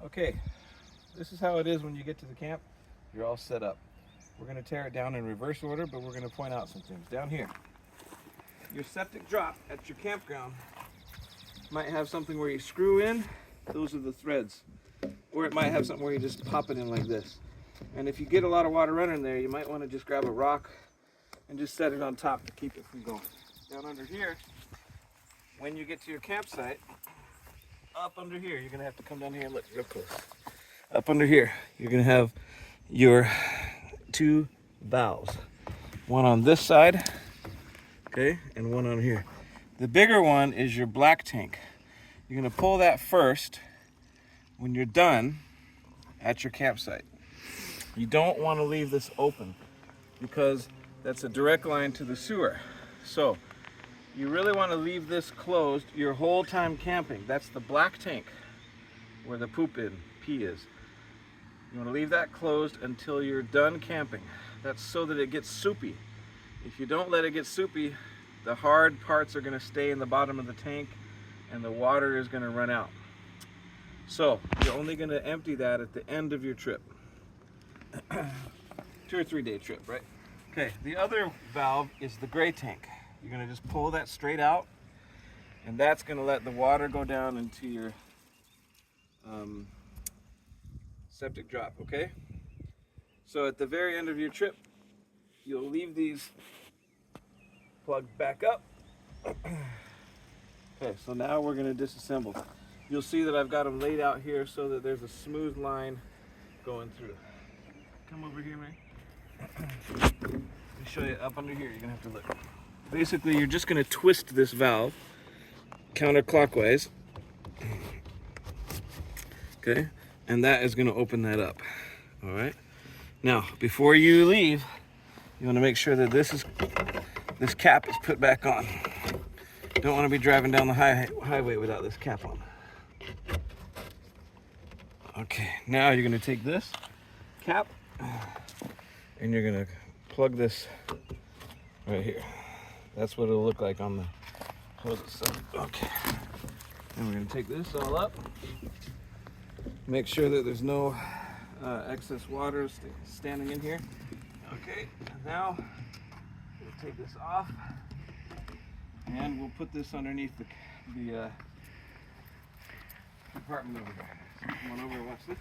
Okay, this is how it is when you get to the camp. You're all set up. We're going to tear it down in reverse order, but we're going to point out some things. Down here, your septic drop at your campground might have something where you screw in. Those are the threads. Or it might have something where you just pop it in like this. And if you get a lot of water running there, you might want to just grab a rock and just set it on top to keep it from going. Down under here, when you get to your campsite, up under here, you're going to have to come down here and look real close. Up under here, you're going to have your two valves. One on this side, okay, and one on here. The bigger one is your black tank. You're going to pull that first when you're done at your campsite. You don't want to leave this open because that's a direct line to the sewer. So you really want to leave this closed your whole time camping. That's the black tank where the pee is. You want to leave that closed until you're done camping. That's so that it gets soupy. If you don't let it get soupy, the hard parts are going to stay in the bottom of the tank and the water is going to run out. So you're only going to empty that at the end of your trip. 2 or 3 day trip, right? Okay, the other valve is the gray tank. You're going to just pull that straight out, and that's going to let the water go down into your septic drop, okay? So at the very end of your trip, you'll leave these plugged back up. Okay, so now we're going to disassemble. You'll see that I've got them laid out here so that there's a smooth line going through. Come over here, Mary. Let me show you up under here. You're going to have to look. Basically, you're just going to twist this valve counterclockwise. Okay, and that is going to open that up. All right. Now, before you leave, you want to make sure that this cap is put back on. Don't want to be driving down the highway without this cap on. Okay, now you're going to take this cap and you're going to plug this right here. That's what it'll look like on the hose itself. Okay, and we're going to take this all up. Make sure that there's no excess water standing in here. Okay, and now we'll take this off and we'll put this underneath the compartment over here. So come on over and watch this.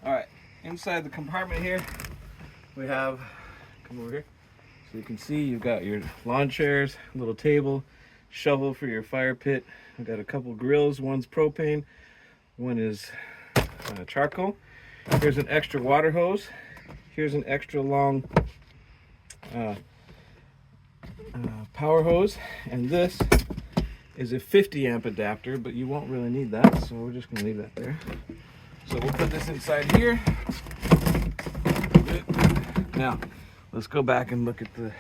All right, inside the compartment here, we have, come over here. So you can see you've got your lawn chairs, a little table, shovel for your fire pit. I've got a couple grills. One's propane, one is charcoal. Here's an extra water hose. Here's an extra long power hose, and this is a 50 amp adapter, but you won't really need that, so we're just going to leave that there. So we'll put this inside here. Good. Now, let's go back and look at the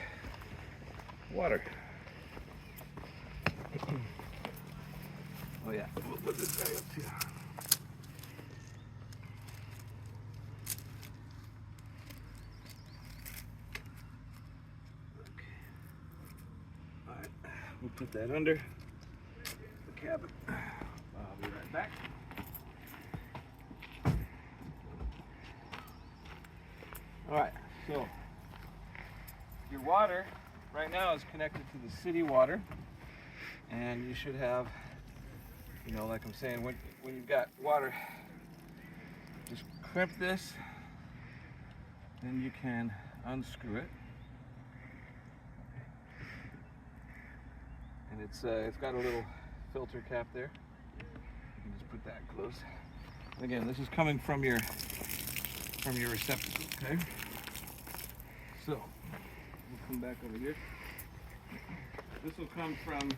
water. Oh yeah, we'll put this guy up too. Okay. All right, we'll put that under the cabin. I'll be right back. All right, so your water right now is connected to the city water, and you should have, you know, like I'm saying, when you've got water, just crimp this, then you can unscrew it, and it's got a little filter cap there. You can just put that close. And again, this is coming from your receptacle, okay? So we'll come back over here. This will come from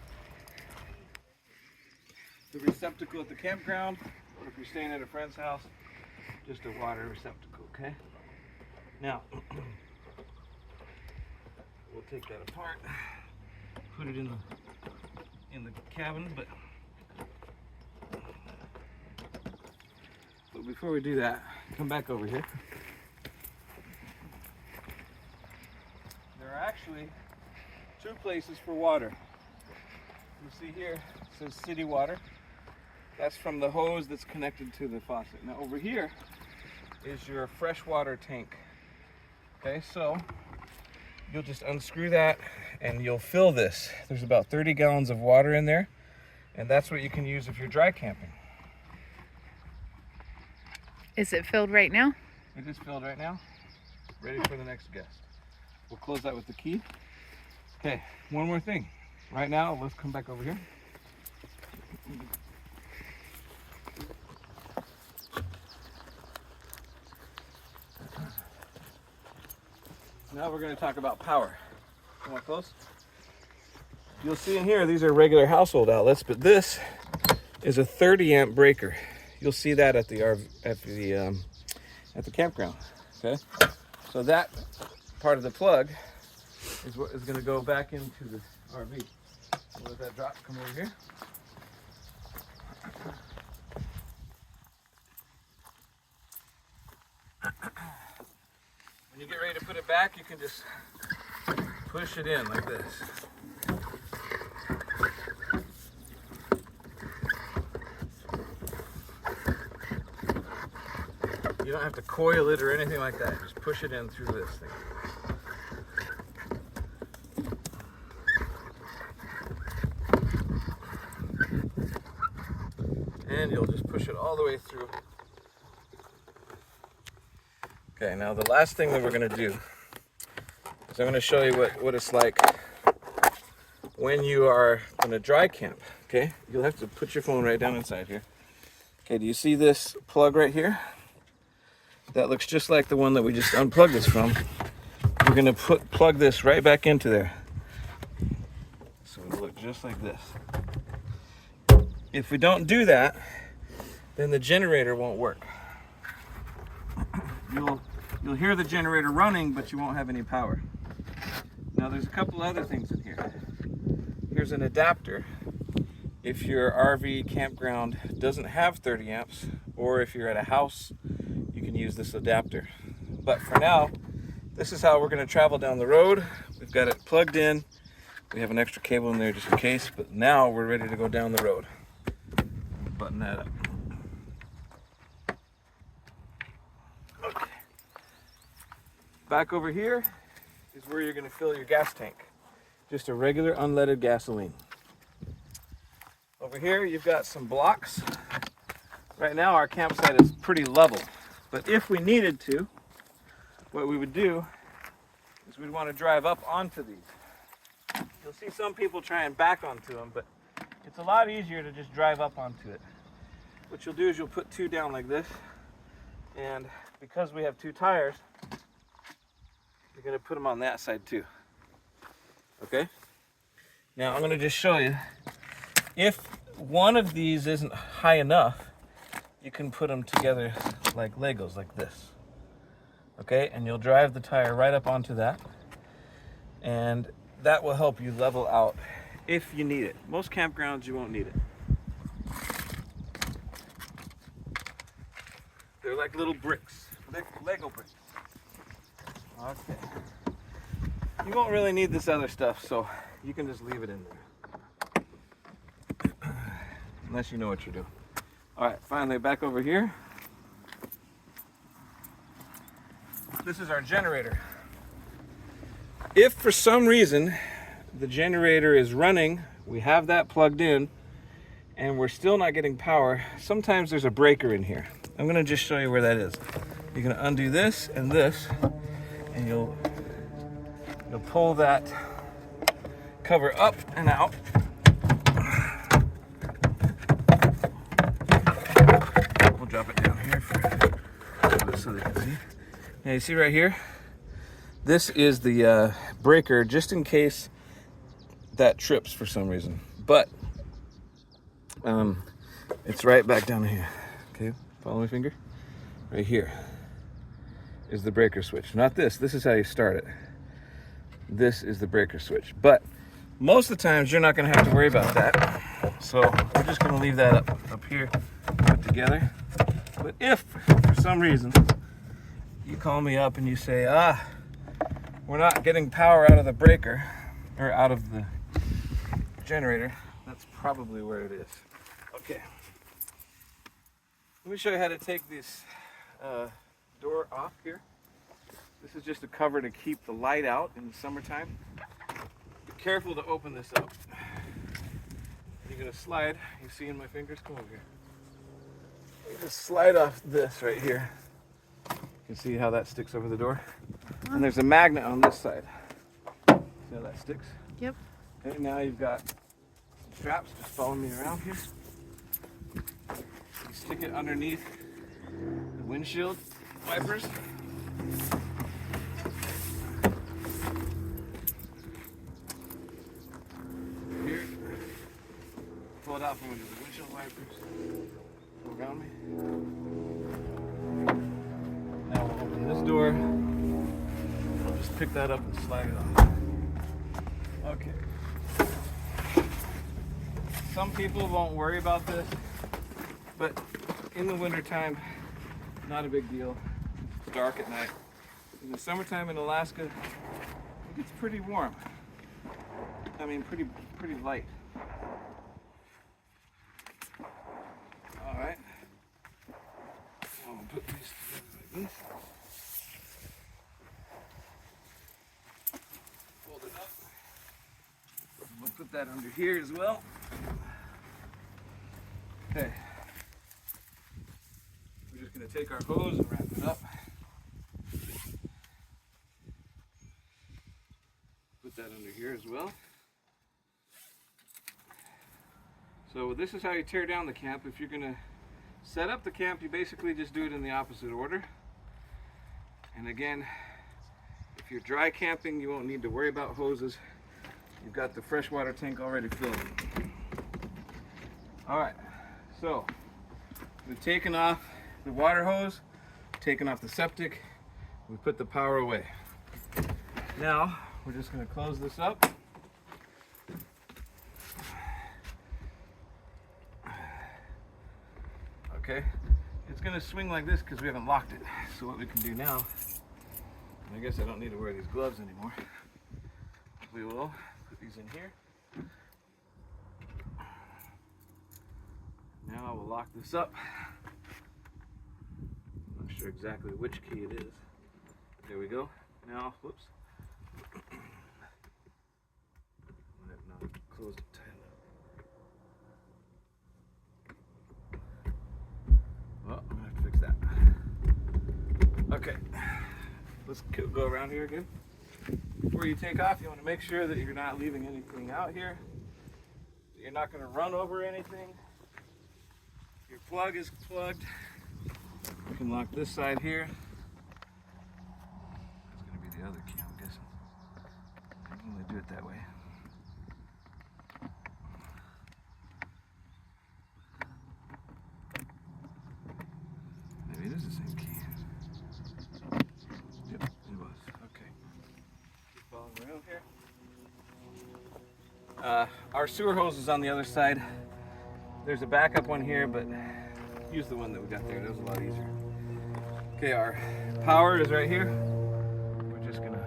the receptacle at the campground, or if you're staying at a friend's house, just a water receptacle, okay? Now, we'll take that apart, put it in the cabin, but before we do that, come back over here. There are actually 2 places for water. You see here, it says city water. That's from the hose that's connected to the faucet. Now over here is your freshwater tank. Okay, so you'll just unscrew that and you'll fill this. There's about 30 gallons of water in there, and that's what you can use if you're dry camping. Is it filled right now? It is filled right now, ready for the next guest. We'll close that with the key. Okay, one more thing. Right now, let's come back over here. Now we're going to talk about power. Come on close. You'll see in here, these are regular household outlets, but this is a 30 amp breaker. You'll see that at the campground. Okay, so that part of the plug is what is going to go back into the RV. So let that drop. Come over here. When you get ready to put it back, you can just push it in like this. You don't have to coil it or anything like that. Just push it in through this thing. And you'll just push it all the way through. Okay, now the last thing that we're going to do is I'm going to show you what it's like when you are going to dry camp. Okay, you'll have to put your phone right down inside here. Okay, do you see this plug right here? That looks just like the one that we just unplugged this from. We're going to plug this right back into there. So it'll look just like this. If we don't do that, then the generator won't work. You'll hear the generator running, but you won't have any power. Now there's a couple other things in here. Here's an adapter. If your RV campground doesn't have 30 amps, or if you're at a house, you can use this adapter. But for now, this is how we're going to travel down the road. We've got it plugged in. We have an extra cable in there just in case, but now we're ready to go down the road. Button that up. Okay. Back over here is where you're going to fill your gas tank. Just a regular unleaded gasoline. Over here you've got some blocks. Right now our campsite is pretty level, but if we needed to, what we would do is we'd want to drive up onto these. You'll see some people try and back onto them, but it's a lot easier to just drive up onto it. What you'll do is you'll put two down like this, and because we have two tires, you're going to put them on that side too. Okay? Now I'm going to just show you, if one of these isn't high enough, you can put them together like Legos, like this. Okay? And you'll drive the tire right up onto that, and that will help you level out if you need it. Most campgrounds you won't need it. They're like little bricks, Lego bricks. Okay. You won't really need this other stuff, so you can just leave it in there. Unless you know what you're doing. All right, finally back over here. This is our generator. If for some reason the generator is running, we have that plugged in, and we're still not getting power, sometimes there's a breaker in here. I'm gonna just show you where that is. You're gonna undo this, and you'll pull that cover up and out. We'll drop it down here so they can see. Now you see right here, this is the breaker just in case that trips for some reason. But it's right back down here. Okay, follow my finger. Right here is the breaker switch. Not this. This is how you start it. This is the breaker switch. But most of the times you're not going to have to worry about that. So we're just going to leave that up here put together. But if for some reason you call me up and you say, we're not getting power out of the breaker or out of the generator, that's probably where it is. Okay. Let me show you how to take this door off here. This is just a cover to keep the light out in the summertime. Be careful to open this up. You're gonna slide. You see in my fingers? Come over here. You just slide off this right here. You can see how that sticks over the door. And there's a magnet on this side. See how that sticks? Yep. Okay, now you've got some straps. Just follow me around here. You stick it underneath the windshield wipers. Here. Pull it out from under the windshield wipers. Go around me. Now we'll open this door. I'll just pick that up and slide it off. Okay. Some people won't worry about this, but in the wintertime, not a big deal. It's dark at night. In the summertime in Alaska, it gets pretty warm. I mean, pretty light. All right. I'll put these together like this. Fold it up. We'll put that under here as well. Okay. We're just going to take our hose and wrap it up. Put that under here as well. So this is how you tear down the camp. If you're going to set up the camp, you basically just do it in the opposite order. And again, if you're dry camping, you won't need to worry about hoses. You've got the freshwater tank already filled. All right, so we've taken off the water hose, taken off the septic, we put the power away. Now we're just going to close this up. Okay, it's going to swing like this because we haven't locked it. So what we can do now, and I guess I don't need to wear these gloves anymore, we will put these in here. Now I will lock this up. I'm not sure exactly which key it is. There we go. Now, whoops. Now close it tight enough. Well, I'm gonna have to fix that. Okay, let's go around here again. Before you take off, you want to make sure that you're not leaving anything out here. You're not going to run over anything. Your plug is plugged. You can lock this side here. That's going to be the other key, I'm guessing. I'm going to do it that way. Maybe it is the same key. Yep, it was. Okay. Keep following around here. Our sewer hose is on the other side. There's a backup one here, but use the one that we got there. That was a lot easier. Okay, our power is right here. We're just gonna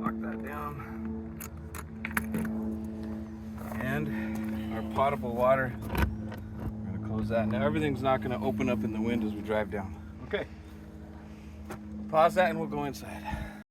lock that down. And our potable water, we're gonna close that. Now everything's not gonna open up in the wind as we drive down. Okay, pause that and we'll go inside.